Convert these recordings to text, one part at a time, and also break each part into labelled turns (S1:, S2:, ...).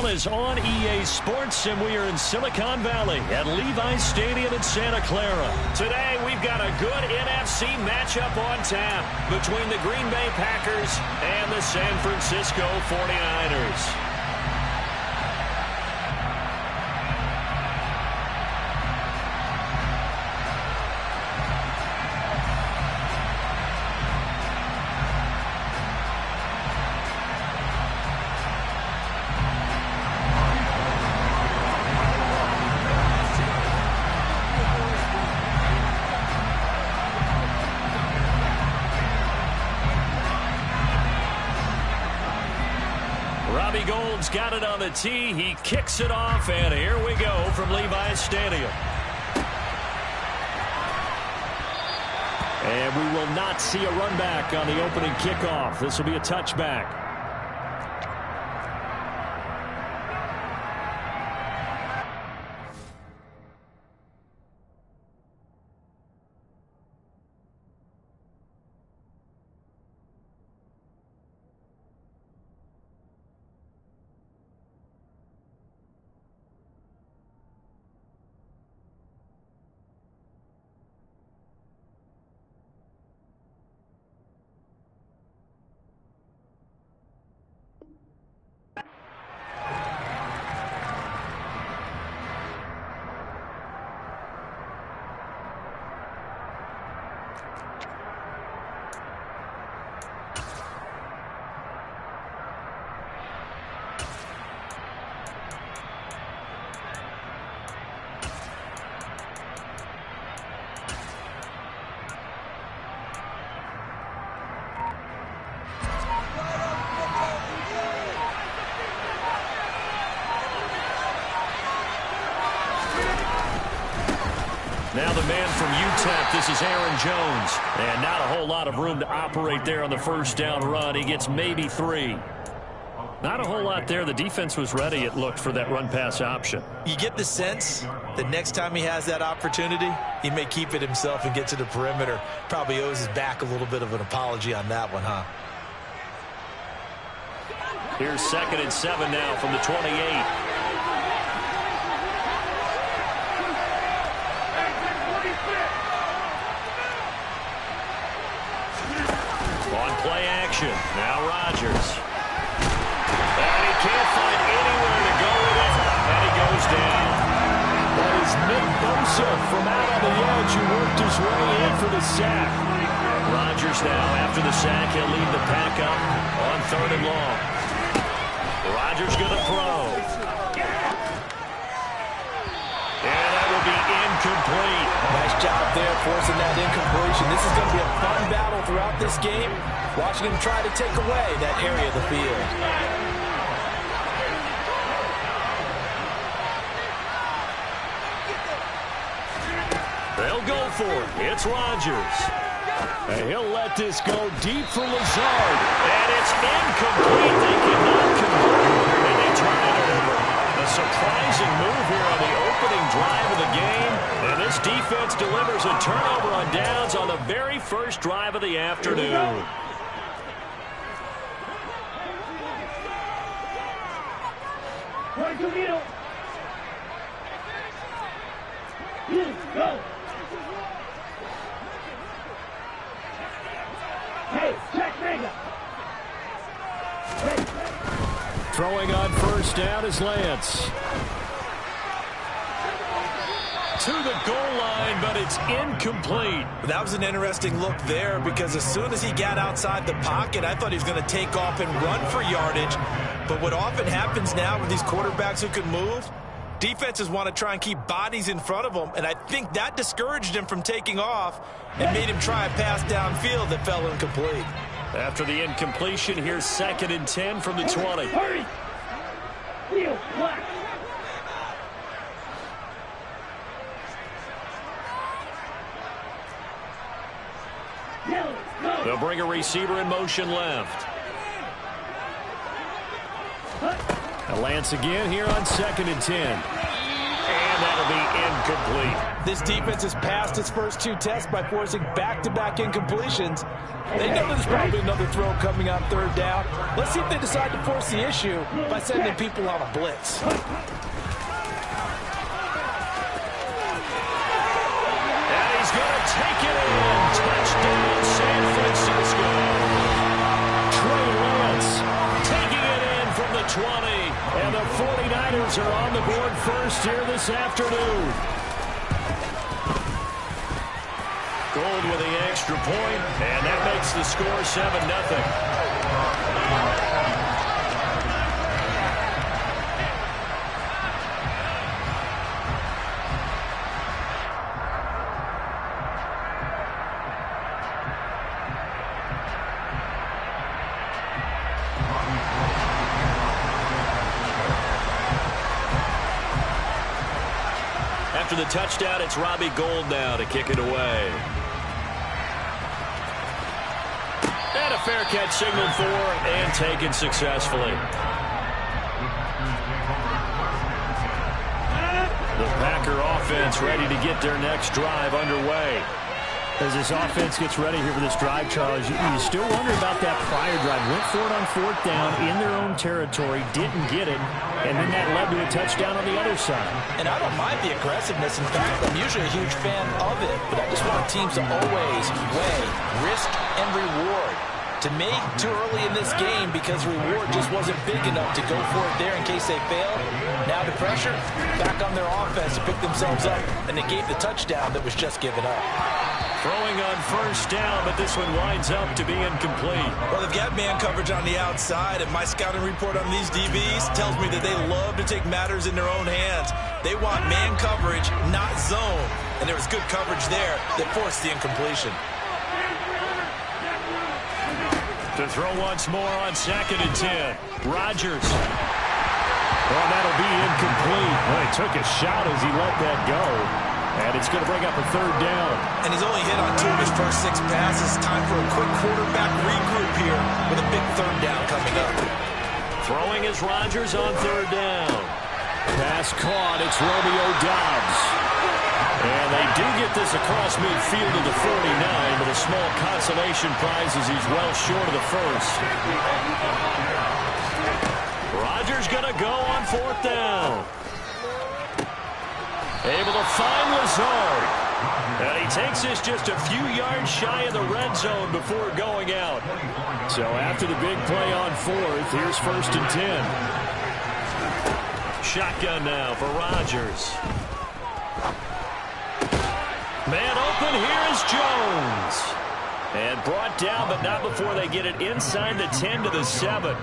S1: is on EA Sports, and we are in Silicon Valley at Levi's Stadium in Santa Clara. Today, we've got a good NFC matchup on tap between the Green Bay Packers and the San Francisco 49ers. Gold's got it on the tee. He kicks it off, and here we go from Levi's Stadium. And we will not see a run back on the opening kickoff. This will be a touchback. Now the man from UTEP, this is Aaron Jones. And not a whole lot of room to operate there on the first down run. He gets maybe 3. Not a whole lot there. The defense was ready, it looked, for that run-pass option.
S2: You get the sense that next time he has that opportunity, he may keep it himself and get to the perimeter. Probably owes his back a little bit of an apology on that one, huh?
S1: Here's 2nd and 7 now from the 28. Play action. Now Rodgers. And he can't find anywhere to go with it. And he goes down. That is Nick Bosa from out on the edge who worked his way in for the sack. Rodgers now, after the sack, he'll lead the pack up on 3rd and long. Rodgers going to throw. And that will be incomplete.
S2: Nice job there forcing that incompletion. This is going to be a fun battle throughout this game. Watching him try to take away that area of the field.
S1: They'll go for it. It's Rodgers. And he'll let this go deep for Lazard. And it's incomplete. They cannot convert. And they turn it over. A surprising move here on the opening drive of the game. And this defense delivers a turnover on downs on the very first drive of the afternoon.
S3: Go. Hey, check Mega.
S1: Throwing on first down is Lance. To the goal line, but it's incomplete.
S2: That was an interesting look there because as soon as he got outside the pocket, I thought he was going to take off and run for yardage. But what often happens now with these quarterbacks who can move, defenses want to try and keep bodies in front of them, and I think that discouraged him from taking off and made him try a pass downfield that fell incomplete.
S1: After the incompletion, here's 2nd and 10 from the 20.
S3: Hurry! Field black.
S1: They'll bring a receiver in motion left. Lance again here on 2nd and 10. And that'll be incomplete.
S2: This defense has passed its first 2 tests by forcing back-to-back incompletions. They know there's probably another throw coming on 3rd down. Let's see if they decide to force the issue by sending people on a blitz.
S1: And he's going to take it in. Touchdown, San Francisco. Trey Lance taking it in from the 20. And the 49ers are on the board first here this afternoon. Gold with the extra point, and that makes the score 7-0. After the touchdown, it's Robbie Gould now to kick it away. And a fair catch signaled for and taken successfully. The Packer offense ready to get their next drive underway.
S4: As this offense gets ready here for this drive, Charles, you still wonder about that prior drive. Went for it on 4th down in their own territory, didn't get it, and then that led to a touchdown on the other side.
S2: And I don't mind the aggressiveness. In fact, I'm usually a huge fan of it, but I just want teams to always weigh risk and reward. To me, too early in this game because reward just wasn't big enough to go for it there in case they fail. Now the pressure, back on their offense to pick themselves up, and they gave the touchdown that was just given up.
S1: Throwing on 1st down, but this one winds up to be incomplete.
S2: Well, they've got man coverage on the outside, and my scouting report on these DBs tells me that they love to take matters in their own hands. They want man coverage, not zone. And there was good coverage there that forced the incompletion.
S1: To throw once more on 2nd and 10. Rodgers. Oh, that'll be incomplete. Well, he took a shot as he let that go. And it's going to bring up a 3rd down.
S2: And he's only hit on 2 of his first 6 passes. Time for a quick quarterback regroup here with a big 3rd down coming up.
S1: Throwing is Rodgers on 3rd down. Pass caught. It's Romeo Doubs. And they do get this across midfield to the 49, but a small consolation prize as he's well short of the first. Rodgers going to go on 4th down. Able to find Lazard. And he takes this just a few yards shy of the red zone before going out. So after the big play on 4th, here's 1st and 10. Shotgun now for Rodgers. Man open, here is Jones. And brought down, but not before they get it inside the 10 to the 7.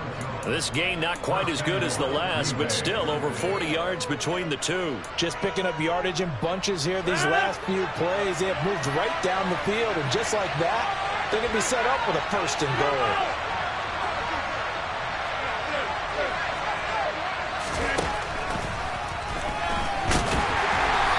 S1: This game not quite as good as the last, but still over 40 yards between the two.
S2: Just picking up yardage in bunches here. These last few plays, they have moved right down the field. And just like that, they're going to be set up with a 1st and goal.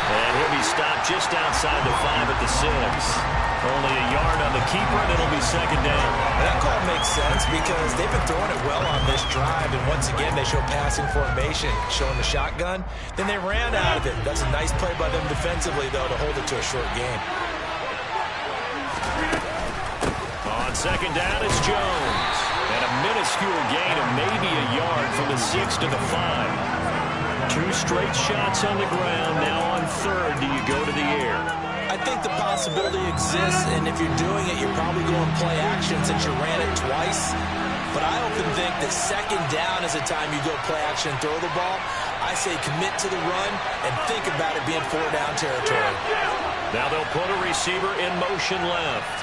S1: And he'll be stopped just outside the 5 at the 6. Only a yard on the keeper, and it'll be 2nd down.
S2: That call makes sense because they've been throwing it well on this drive, and once again they show passing formation, showing the shotgun. Then they ran out of it. That's a nice play by them defensively, though, to hold it to a short game.
S1: On 2nd down, it's Jones. And a minuscule gain of maybe a yard from the 6 to the 5. 2 straight shots on the ground. Now on 3rd, do you go to the air?
S2: I think the possibility exists, and if you're doing it, you're probably going play action since you ran it twice. But I often think that 2nd down is the time you go play action and throw the ball. I say commit to the run and think about it being 4-down territory.
S1: Now they'll put a receiver in motion left.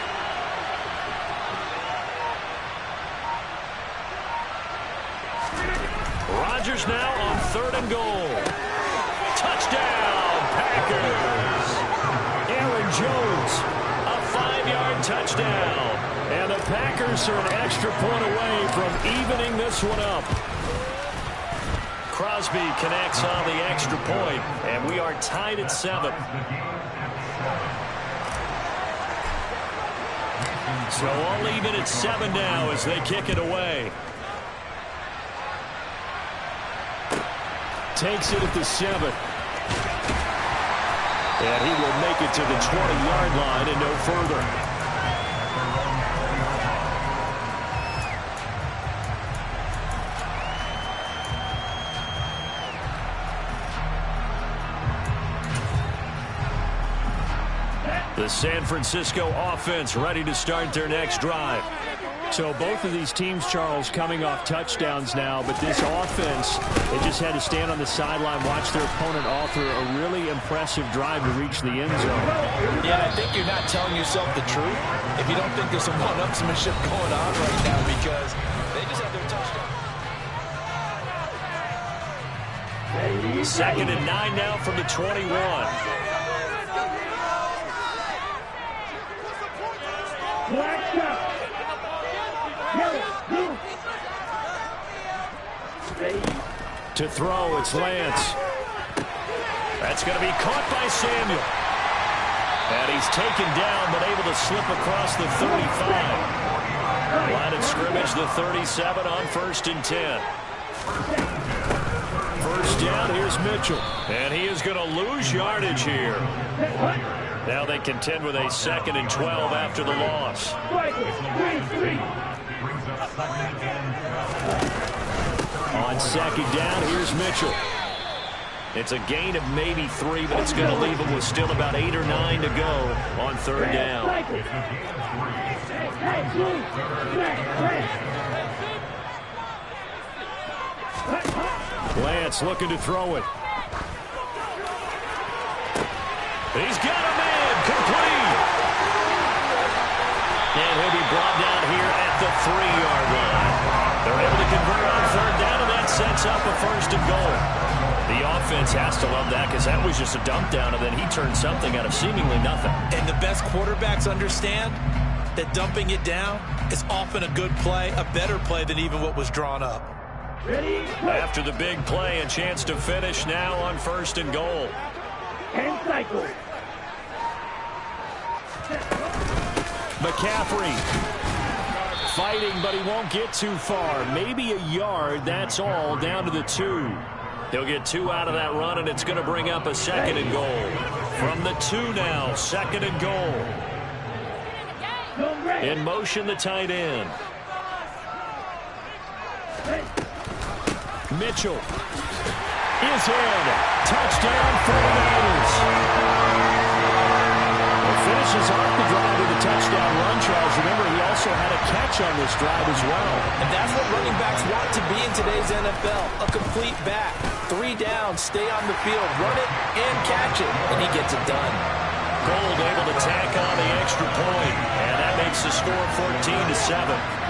S1: Rodgers now on 3rd and goal. Touchdown, Packers. Aaron Jones, a 5-yard touchdown. And the Packers are an extra point away from evening this one up. Crosby connects on the extra point, and we are tied at 7. So all even at 7 now as they kick it away. Takes it at the 7. And he will make it to the 20-yard line and no further. The San Francisco offense ready to start their next drive.
S4: So both of these teams, Charles, coming off touchdowns now, but this offense, they just had to stand on the sideline, watch their opponent author a really impressive drive to reach the end zone.
S2: Yeah, I think you're not telling yourself the truth if you don't think there's some one-upsmanship going on right now, because they just had their touchdown.
S1: 2nd and 9 now from the 21. To throw, it's Lance. That's going to be caught by Samuel. And he's taken down, but able to slip across the 35. Line of scrimmage, the 37 on 1st and 10. First down, here's Mitchell. And he is going to lose yardage here. Now they contend with a 2nd and 12 after the loss. On 2nd down, here's Mitchell. It's a gain of maybe 3, but it's going to leave him with still about 8 or 9 to go on 3rd down. Lance looking to throw it. He's got a man, complete. And he'll be brought down here at the 3-yard line. They're able to convert on 3rd down, and that sets up a 1st and goal. The offense has to love that, because that was just a dump down, and then he turned something out of seemingly nothing.
S2: And the best quarterbacks understand that dumping it down is often a good play, a better play than even what was drawn up.
S1: After the big play, a chance to finish now on 1st and goal.
S3: And cycle.
S1: McCaffrey fighting, but he won't get too far. Maybe a yard, that's all, down to the 2. He'll get 2 out of that run, and it's going to bring up a 2nd and goal. From the 2 now, 2nd and goal. In motion, the tight end. Mitchell is in. Touchdown, 49ers. Finishes off the drive with a touchdown run, Charles. Remember, he also had a catch on this drive as well.
S2: And that's what running backs want to be in today's NFL. A complete back. 3 down, stay on the field, run it, and catch it. And he gets it done.
S1: Gold able to tack on the extra point. And that makes the score 14-7.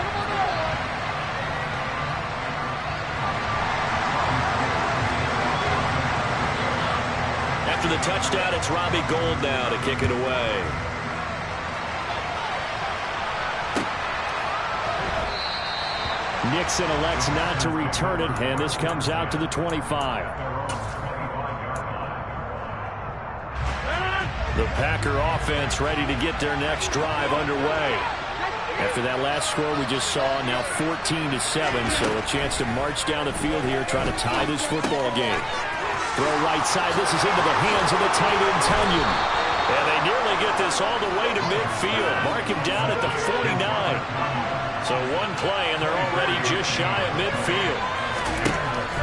S1: After the touchdown, it's Robbie Gould now to kick it away.
S4: Nixon elects not to return it, and this comes out to the 25.
S1: The Packer offense ready to get their next drive underway. After that last score we just saw, now 14-7, so a chance to march down the field here, trying to tie this football game. Throw right side. This is into the hands of the tight end, Tunyon. And they nearly get this all the way to midfield. Mark him down at the 49. So one play, and they're already just shy of midfield.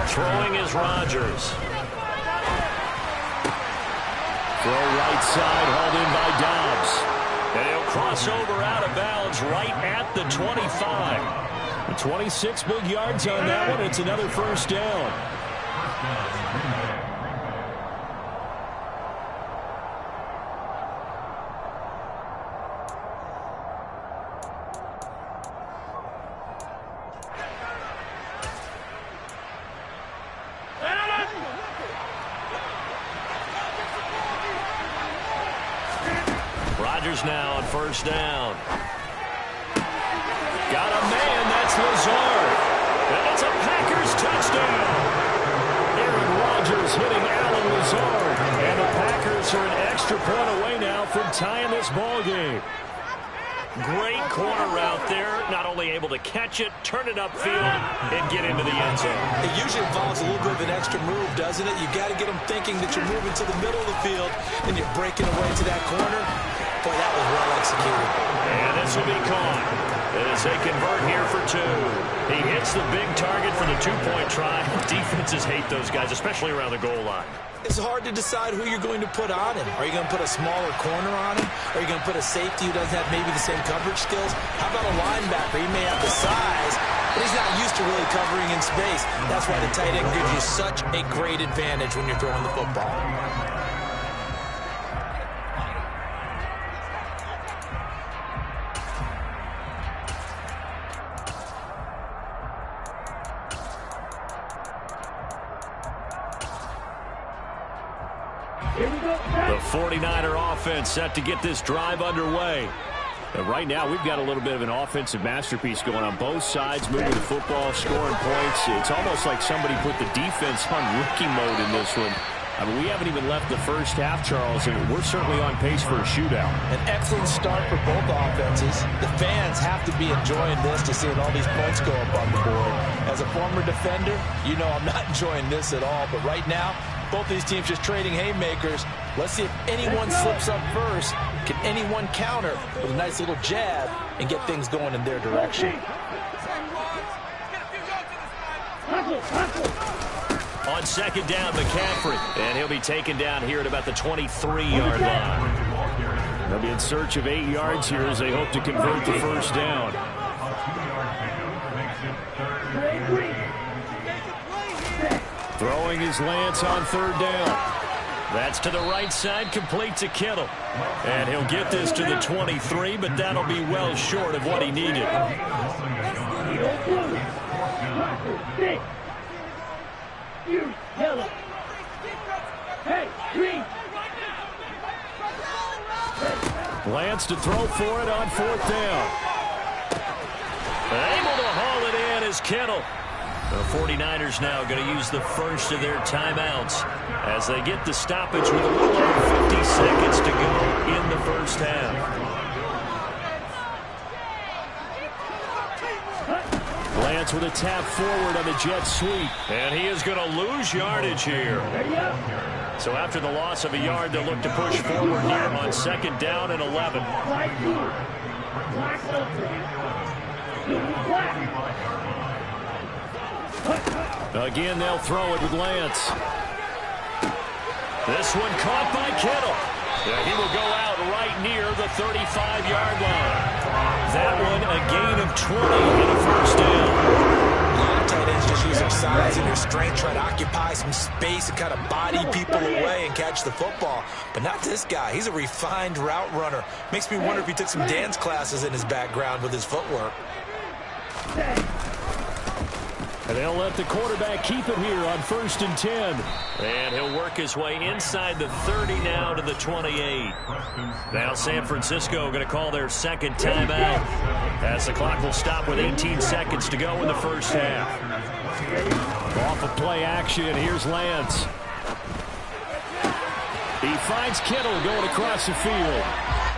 S1: Throwing is Rodgers. Throw right side, hauled in by Dobbs. And he'll cross over out of bounds right at the 25. 26 big yards on that one. It's another 1st down. Rodgers now on 1st down. Got a man, that's Lazard. And it's a Packers touchdown. Aaron Rodgers hitting Alan Lazard. And the Packers are an extra point away now from tying this ball game. Great corner route there. Not only able to catch it, turn it upfield, and get into the end zone.
S2: It usually involves a little bit of an extra move, doesn't it? You've got to get them thinking that you're moving to the middle of the field and you're breaking away to that corner. Boy, that was well executed.
S1: And this will be caught as they convert here for 2. He hits the big target for the 2-point try. Defenses hate those guys, especially around the goal line.
S2: It's hard to decide who you're going to put on him. Are you going to put a smaller corner on him? Are you going to put a safety who doesn't have maybe the same coverage skills? How about a linebacker? He may have the size, but he's not used to really covering in space. That's why the tight end gives you such a great advantage when you're throwing the football.
S1: The 49er offense set to get this drive underway. And right now, we've got a little bit of an offensive masterpiece going on both sides, moving the football, scoring points. It's almost like somebody put the defense on rookie mode in this one. I mean, we haven't even left the first half, Charles, and we're certainly on pace for a shootout.
S2: An excellent start for both offenses. The fans have to be enjoying this to seeing all these points go up on the board. As a former defender, you know I'm not enjoying this at all. But right now, both these teams just trading haymakers. Let's see if anyone slips up first. Can anyone counter with a nice little jab and get things going in their direction?
S1: On second down, McCaffrey. And he'll be taken down here at about the 23-yard line.
S4: They'll be in search of 8 yards here as they hope to convert the first down. Throwing his Lance on third down.
S1: That's to the right side, complete to Kittle. And he'll get this to the 23, but that'll be well short of what he needed.
S4: Lance to throw for it on fourth down.
S1: Able to haul it in is Kittle. The 49ers now going to use the first of their timeouts as they get the stoppage with a little over 50 seconds to go in the first half.
S4: Lance with a tap forward on the jet sweep.
S1: And he is going to lose yardage here. So after the loss of a yard, they'll look to push forward here on second down and 11.
S4: Again, they'll throw it with Lance.
S1: This one caught by Kittle. Yeah, he will go out right near the 35-yard line. That one a gain of 20 and a first down.
S2: A lot of tight ends just use their size and their strength, try to occupy some space and kind of body people away and catch the football. But not this guy. He's a refined route runner. Makes me wonder if he took some dance classes in his background with his footwork.
S4: And they'll let the quarterback keep it here on 1st and 10.
S1: And he'll work his way inside the 30 now to the 28. Now San Francisco going to call their second timeout as the clock will stop with 18 seconds to go in the first half.
S4: Off of play action, here's Lance. He finds Kittle going across the field.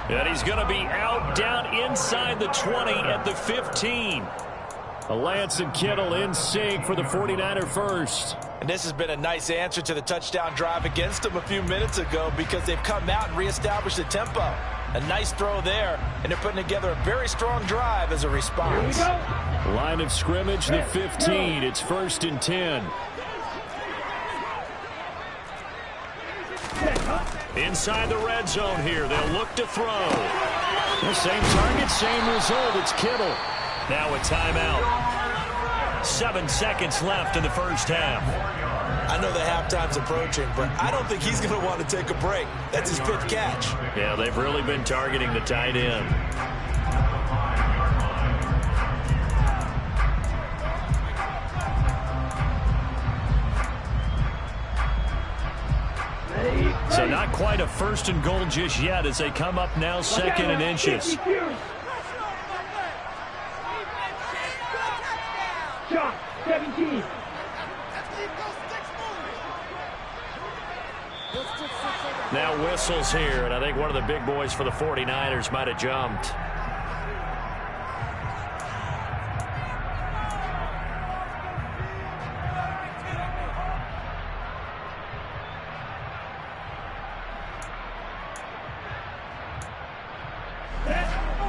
S1: And he's going to be out down inside the 20 at the 15.
S4: Lance and Kittle in sync for the 49er first.
S2: And this has been a nice answer to the touchdown drive against them a few minutes ago because they've come out and reestablished the tempo. A nice throw there, and they're putting together a very strong drive as a response.
S4: Line of scrimmage, the 15. It's 1st and 10.
S1: Inside the red zone here, they'll look to throw.
S4: The same target, same result. It's Kittle.
S1: Now a timeout. 7 seconds left in the first half.
S2: I know the halftime's approaching, but I don't think he's going to want to take a break. That's his 5th catch.
S1: Yeah, they've really been targeting the tight end. So not quite a 1st and goal just yet as they come up now 2nd and inches.
S3: Shot, 17.
S1: Now whistles here, and I think one of the big boys for the 49ers might have jumped.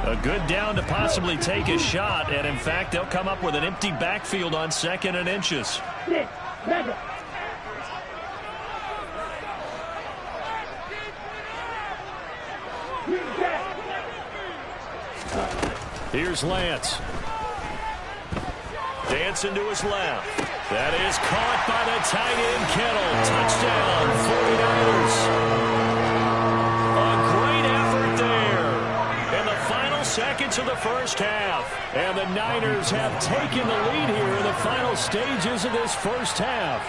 S1: A good down to possibly take a shot, and in fact, they'll come up with an empty backfield on 2nd and inches. Here's Lance. Dancing to his left. That is caught by the tight end, Kittle. Touchdown, 49ers. A great effort there in the final seconds of the first half. And the Niners have taken the lead here in the final stages of this first half.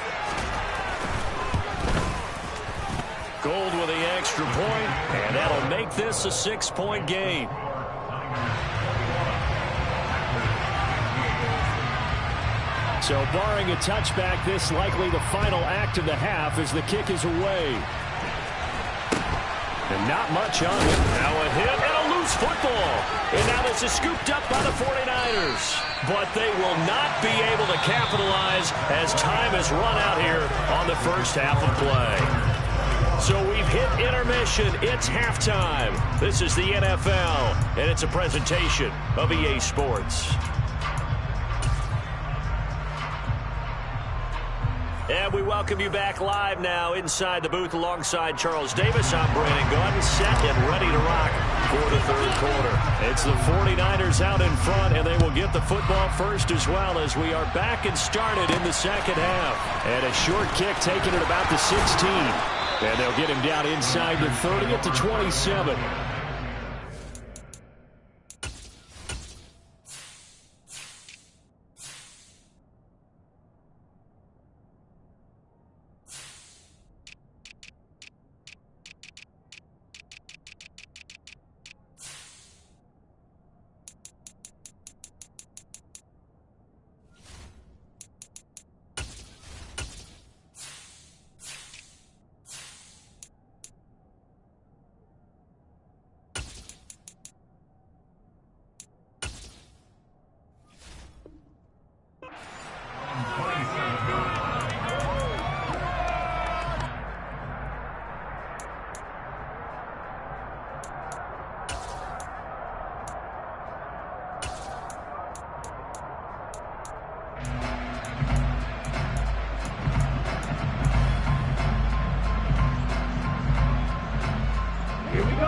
S1: Gold with the extra point, and that'll make this a 6-point game. So barring a touchback, this likely the final act of the half as the kick is away. And not much on it. Now a hit and a loose football. And now this is scooped up by the 49ers. But they will not be able to capitalize as time has run out here on the first half of play. So we've hit intermission. It's halftime. This is the NFL, and it's a presentation of EA Sports. And we welcome you back live now inside the booth alongside Charles Davis. I'm Brandon Gordon, set and ready to rock for the third quarter. It's the 49ers out in front, and they will get the football first as well as we are back and started in the second half. And a short kick taken at about the 16. And they'll get him down inside the 30 at the 27.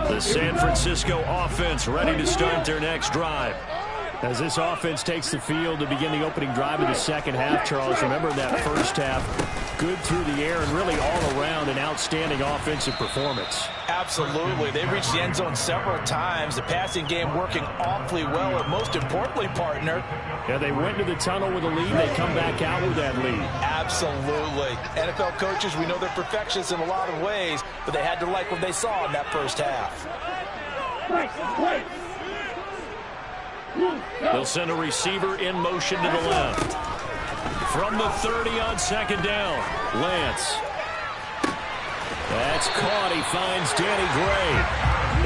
S1: The San Francisco offense ready to start their next drive. As this offense takes the field to begin the opening drive of the second half, Charles, remember that first half, good through the air and really all around an outstanding offensive performance.
S2: Absolutely. They reached the end zone several times. The passing game working awfully well, and most importantly, partner.
S4: Yeah, they went to the tunnel with a lead. They come back out with that lead.
S2: Absolutely. NFL coaches, we know they're perfectionists in a lot of ways, but they had to like what they saw in that first half.
S1: They'll send a receiver in motion to the left. From the 30 on second down, Lance. That's caught. He finds Danny Gray.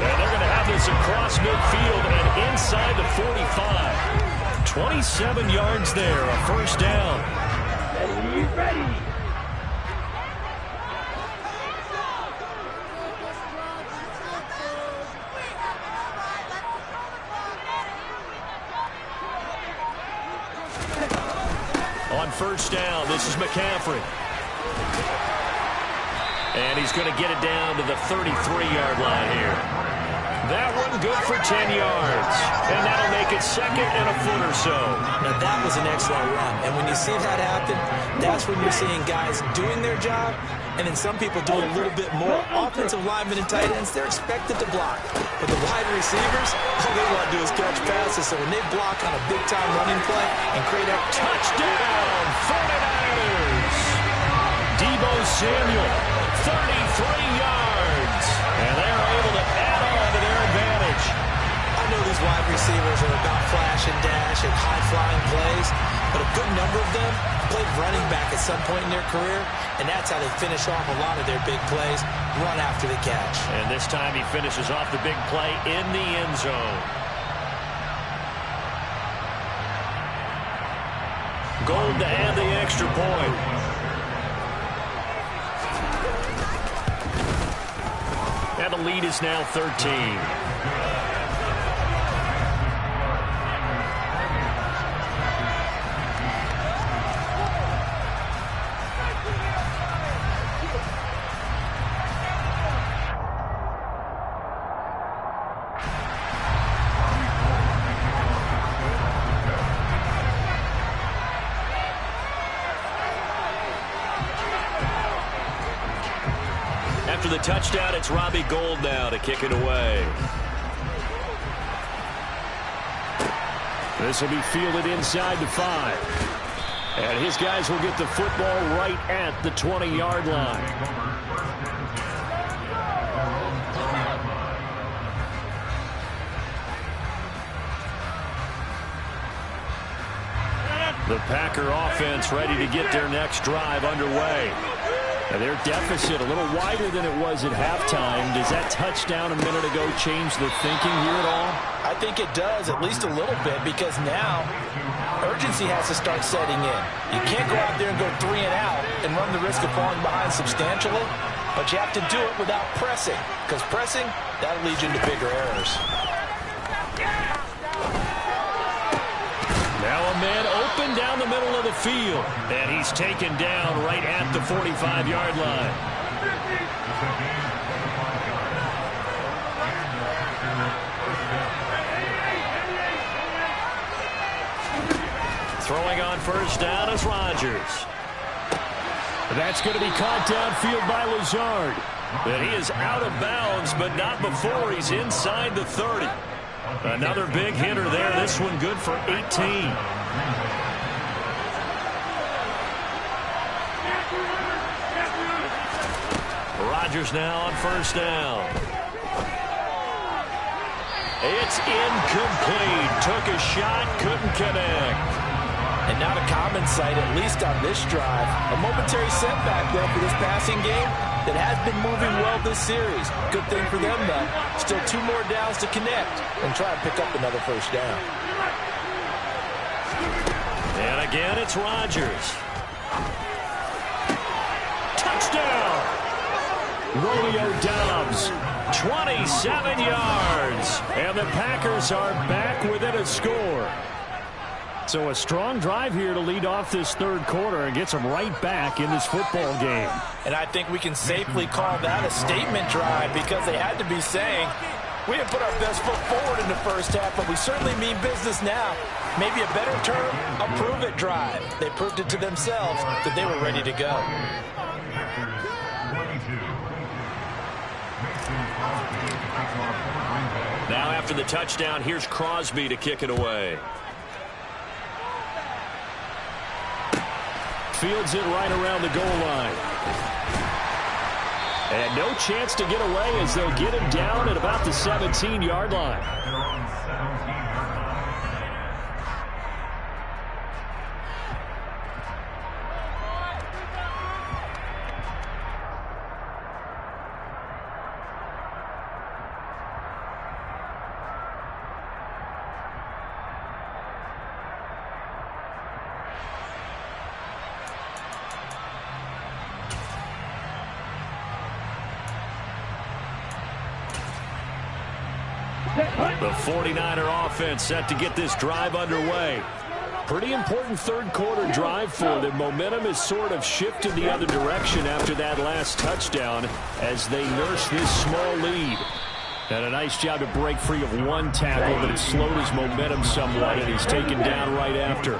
S1: And they're going to have this across midfield and inside the 45. 27 yards there, a first down.
S3: Ready.
S1: On first down, this is McCaffrey. And he's going to get it down to the 33-yard line here. That one good for 10 yards. And that'll make it second and a foot or so.
S2: Now, that was an excellent run. And when you see that happen, that's when you're seeing guys doing their job, and then some people doing a little bit more. Offensive linemen and tight ends, they're expected to block. But the wide receivers, all they want to do is catch passes. So when they block on a big-time running play and create a
S1: touchdown, 49ers. Deebo Samuel, 33 yards. And they're able to add on to their advantage.
S2: I know these wide receivers are about flash and dash and high-flying plays, but a good number of them played running back at some point in their career, and that's how they finish off a lot of their big plays, run after the catch.
S1: And this time he finishes off the big play in the end zone. Gold to add the extra point. And the lead is now 13. the touchdown, it's Robbie Gould now to kick it away.
S4: This will be fielded inside the 5. And his guys will get the football right at the 20-yard line. The Packer offense ready to get their next drive underway. And their deficit a little wider than it was at halftime. Does that touchdown a minute ago change the thinking here at all?
S2: I think it does, at least a little bit, because now urgency has to start setting in. You can't go out there and go 3 and out and run the risk of falling behind substantially, but you have to do it without pressing, because pressing, that'll lead you into bigger errors.
S4: Now a man open down the middle of the field, and he's taken down right at the 45-yard line. Throwing on first down is Rodgers. That's going to be caught downfield by Lazard. But he is out of bounds, but not before he's inside the 30. Another big hitter there. This one good for 18. Rodgers now on first down. It's incomplete. Took a shot, couldn't connect.
S2: And not a common sight, at least on this drive. A momentary setback, though, for this passing game that has been moving well this series. Good thing for them, though. Still 2 more downs to connect and try and pick up another first down.
S4: And again, it's Rodgers. Touchdown! Romeo Doubs, 27 yards. And the Packers are back within a score. So a strong drive here to lead off this third quarter and gets them right back in this football game.
S2: And I think we can safely call that a statement drive, because they had to be saying, we didn't put our best foot forward in the first half, but we certainly mean business now. Maybe a better term, a prove-it drive. They proved it to themselves that they were ready to go.
S1: Now after the touchdown, here's Crosby to kick it away.
S4: Fields it right around the goal line. And no chance to get away as they'll get him down at about the 17-yard line. The 49er offense set to get this drive underway. Pretty important third quarter drive for them. Momentum has sort of shifted the other direction after that last touchdown as they nurse this small lead. And a nice job to break free of one tackle, but it slowed his momentum somewhat, and he's taken down right after.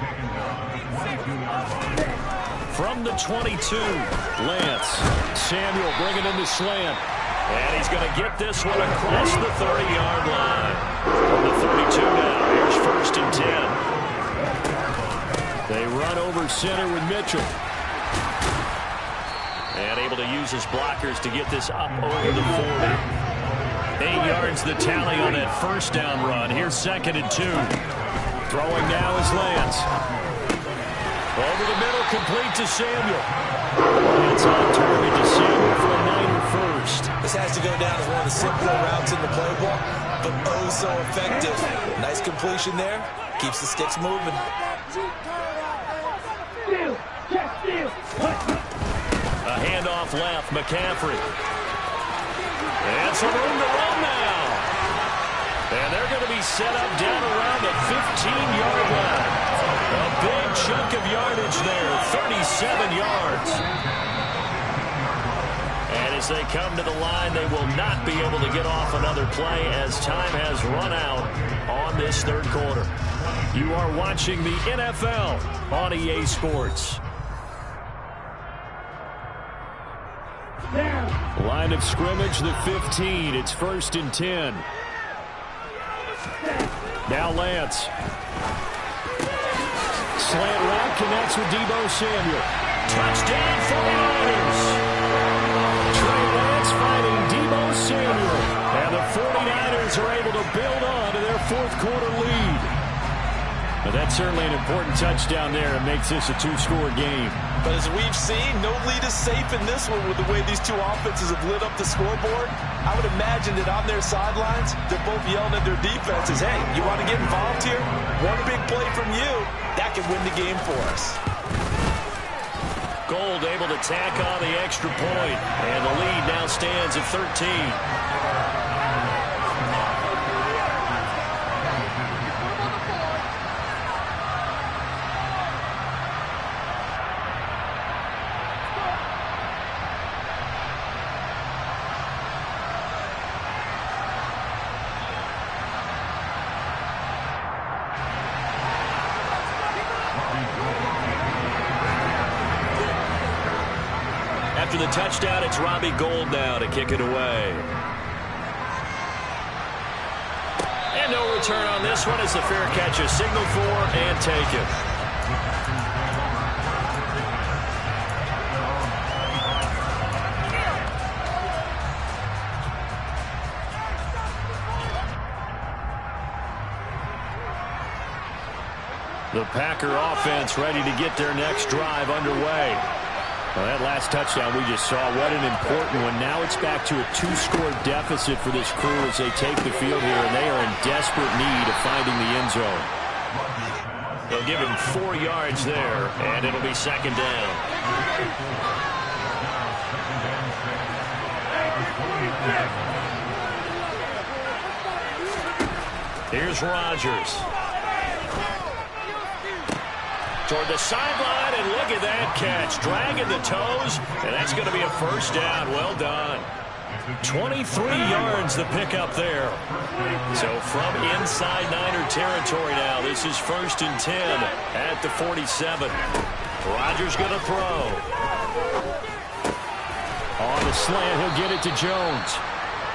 S4: From the 22, Lance. Samuel bringing in the slant. And he's going to get this one across the 30-yard line. From the 32 now, here's first and 10. They run over center with Mitchell. And able to use his blockers to get this up over the 40. 8 yards the tally on that first down run. Here's second and 2. Throwing now is Lance. Over the middle, complete to Samuel. It's on target to Samuel for a Niner first.
S2: This has to go down as one of the simpler routes in the playbook, but oh so effective. Nice completion there. Keeps the sticks moving.
S1: A handoff left, McCaffrey. And some room to run now. And they're going to be set up down around the 15-yard line. A big chunk of yardage there, 37 yards. And as they come to the line, they will not be able to get off another play as time has run out on this third quarter. You are watching the NFL on EA Sports.
S3: Down.
S4: Line of scrimmage, the 15. It's 1st and 10. Now Lance. Slant route connects with Deebo Samuel. Touchdown 49ers. Trey Lance finding Deebo Samuel. And the 49ers are able to build on to their 4th quarter lead. But that's certainly an important touchdown there. It makes this a 2-score game.
S2: But as we've seen, no lead is safe in this one with the way these two offenses have lit up the scoreboard. I would imagine that on their sidelines, they're both yelling at their defenses, hey, you want to get involved here? One big play from you, that can win the game for us.
S4: Gold able to tack on the extra point. And the lead now stands at 13. After the touchdown, it's Robbie Gould now to kick it away. And no return on this one as the fair catch is signaled for and taken. The Packer offense ready to get their next drive underway. Well, that last touchdown we just saw, what an important one. Now it's back to a 2-score deficit for this crew as they take the field here, and they are in desperate need of finding the end zone. They'll give him 4 yards there, and it'll be 2nd down. Here's Rodgers. Toward the sideline, and look at that catch. Dragging the toes, and that's going to be a 1st down. Well done. 23 yards the pickup there. So from inside Niner territory now, this is 1st and 10 at the 47. Rodgers going to throw. On the slant, he'll get it to Jones.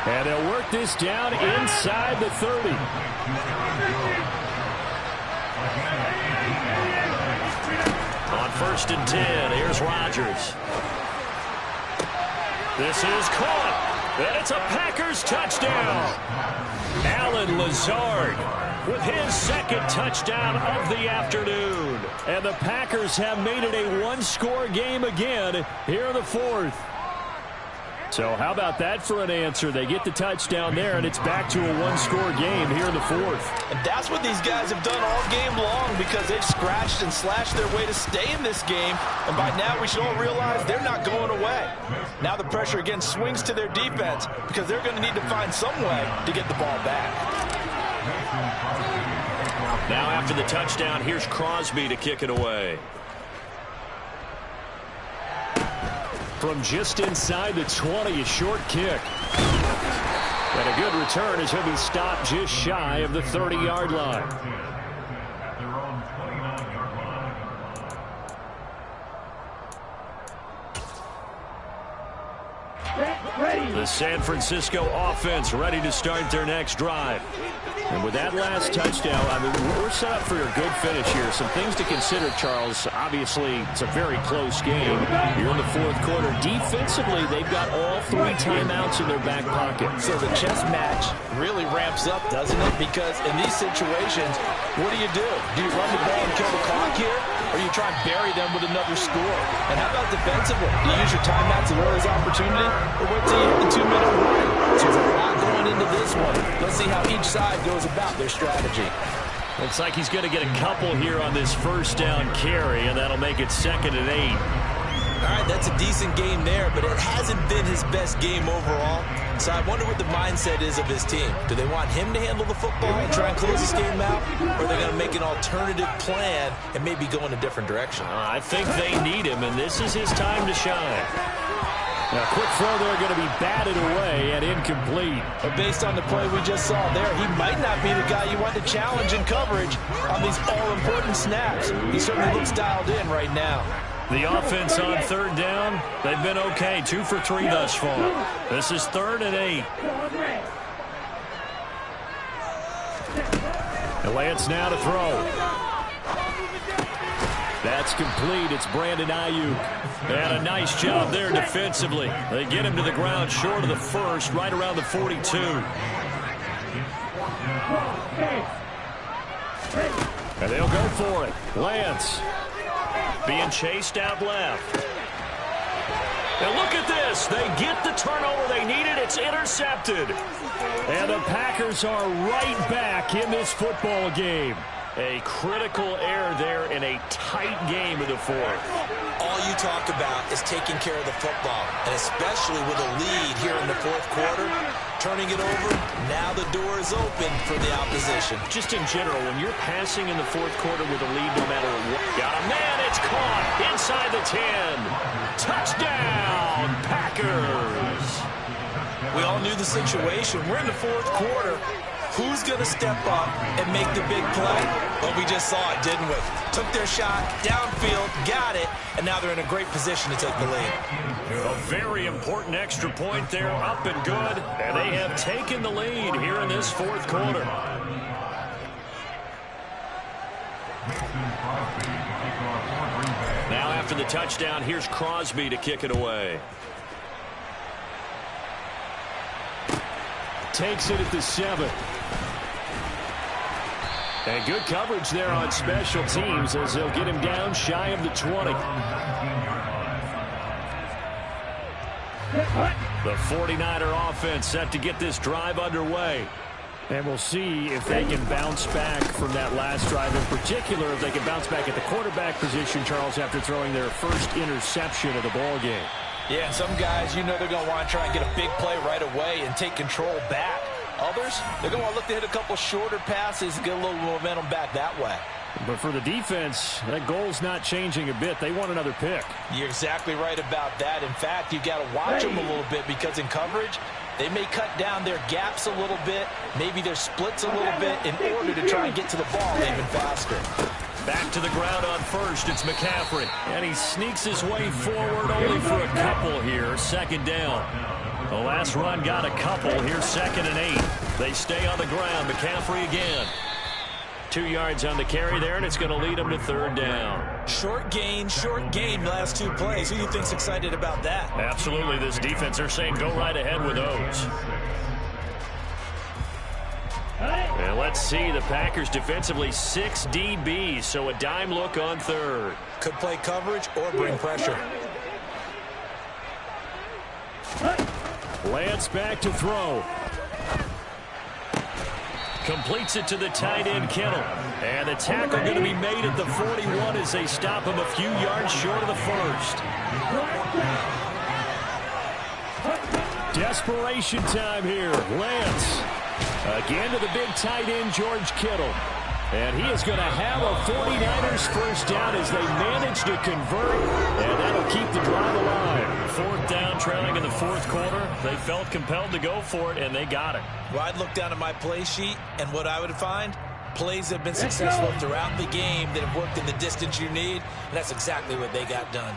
S4: And they'll work this down inside the 30. On 1st and 10, here's Rodgers. This is caught, and it's a Packers touchdown. Allen Lazard with his 2nd touchdown of the afternoon. And the Packers have made it a 1-score game again here in the 4th. So how about that for an answer? They get the touchdown there, and it's back to a 1-score game here in the 4th.
S2: And that's what these guys have done all game long because they've scratched and slashed their way to stay in this game. And by now we should all realize they're not going away. Now the pressure again swings to their defense because they're going to need to find some way to get the ball back.
S4: Now after the touchdown, here's Crosby to kick it away. From just inside the 20, a short kick. And a good return as he'll be stopped just shy of the 30-yard line. The San Francisco offense ready to start their next drive. And with that last touchdown, I mean, we're set up for a good finish here. Some things to consider, Charles. Obviously, it's a very close game. You're in the 4th quarter. Defensively, they've got all 3 timeouts in their back pocket.
S2: So the chess match really ramps up, doesn't it? Because in these situations, what do? Do you run the ball and kill the clock here? Or do you try and bury them with another score? And how about defensively? Do you use your timeouts as well as opportunity? Or wait till you hit the 2-minute warning? So there's a lot going into this one. Let's see how each side goes about their strategy.
S4: Looks like he's going to get a couple here on this 1st down carry, and that'll make it 2nd and 8.
S2: All right, that's a decent game there, but it hasn't been his best game overall. So I wonder what the mindset is of his team. Do they want him to handle the football and try and close this game out? Or are they going to make an alternative plan and maybe go in a different direction?
S4: I think they need him, and this is his time to shine. Now, quick throw there, going to be batted away and incomplete.
S2: But based on the play we just saw there, he might not be the guy you want to challenge in coverage on these all-important snaps. He certainly looks dialed in right now.
S4: The offense on third down, they've been okay. 2 for 3 thus far. This is 3rd and 8. And Lance now to throw. That's complete. It's Brandon Ayuk. And a nice job there defensively. They get him to the ground short of the first, right around the 42. And they'll go for it. Lance being chased out left. And look at this. They get the turnover they needed. It's intercepted. And the Packers are right back in this football game. A critical error there in a tight game in the 4th.
S2: All you talk about is taking care of the football, and especially with a lead here in the 4th quarter, turning it over, now the door is open for the opposition.
S4: Just in general, when you're passing in the 4th quarter with a lead no matter what. Got a man, it's caught inside the 10. Touchdown, Packers.
S2: We all knew the situation. We're in the 4th quarter. Who's going to step up and make the big play? Well, we just saw it, didn't we? Took their shot, downfield, got it, and now they're in a great position to take the lead.
S4: A very important extra point there, up and good, and they have taken the lead here in this 4th quarter. Now after the touchdown, here's Crosby to kick it away. Takes it at the 7. And good coverage there on special teams as they'll get him down shy of the 20. The 49er offense set to get this drive underway. And we'll see if they can bounce back from that last drive. In particular, if they can bounce back at the quarterback position, Charles, after throwing their first interception of the ball game.
S2: Yeah, and some guys, you know they're going to want to try and get a big play right away and take control back. Others, they're going to want to look to hit a couple shorter passes and get a little momentum back that way.
S4: But for the defense, that goal's not changing a bit. They want another pick.
S2: You're exactly right about that. In fact, you've got to watch them a little bit because in coverage, they may cut down their gaps a little bit, maybe their splits a little bit in order to try and get to the ball even faster.
S4: Back to the ground on first, it's McCaffrey. And he sneaks his way forward only for a couple here. 2nd down. The last run got a couple. Here's 2nd and 8. They stay on the ground. McCaffrey again. 2 yards on the carry there, and it's going to lead them to 3rd down.
S2: Short gain, last 2 plays. Who do you think's excited about that?
S4: Absolutely. This defense, they're saying go right ahead with those. And let's see, the Packers defensively 6 DBs, so a dime look on 3rd.
S2: Could play coverage or bring pressure.
S4: Lance back to throw. Completes it to the tight end, Kittle. And the tackle going to be made at the 41 as they stop him a few yards short of the first. Desperation time here. Lance. Again to the big tight end, George Kittle. And he is going to have a 49ers first down as they manage to convert. And that'll keep the drive alive. 4th down, trailing in the 4th quarter. They felt compelled to go for it, and they got it.
S2: Well, I'd look down at my play sheet, and what I would find, plays that have been successful throughout the game that have worked in the distance you need, and that's exactly what they got done.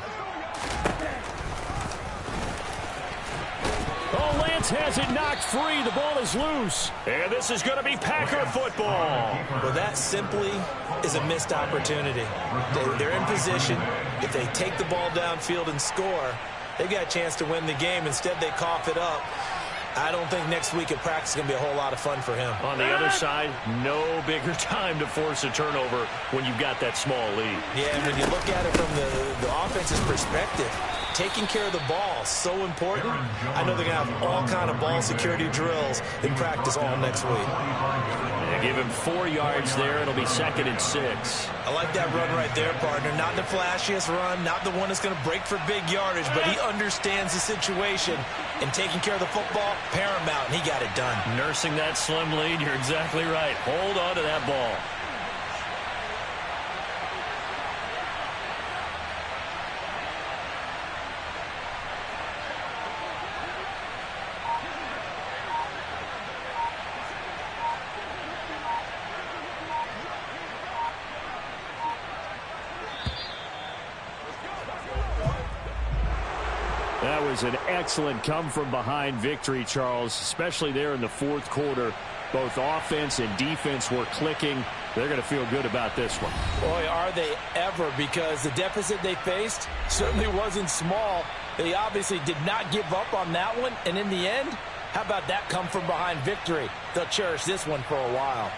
S4: Oh, Lance has it knocked free. The ball is loose. And this is going to be Packer football.
S2: Well, that simply is a missed opportunity. They're in position. If they take the ball downfield and score, they've got a chance to win the game. Instead, they cough it up. I don't think next week at practice is going to be a whole lot of fun for him.
S4: On the other side, no bigger time to force a turnover when you've got that small lead.
S2: Yeah, and when you look at it from the offense's perspective, taking care of the ball, so important. I know they're going to have all kind of ball security drills in practice all next week.
S4: They give him 4 yards there. It'll be 2nd and 6.
S2: I like that run right there, partner. Not the flashiest run, not the one that's going to break for big yardage, but he understands the situation, and taking care of the football, paramount, and he got it done.
S4: Nursing that slim lead, you're exactly right. Hold on to that ball. That was an excellent come-from-behind victory, Charles, especially there in the fourth quarter. Both offense and defense were clicking. They're going to feel good about this one.
S2: Boy, are they ever, because the deficit they faced certainly wasn't small. They obviously did not give up on that one, and in the end, how about that come-from-behind victory? They'll cherish this one for a while.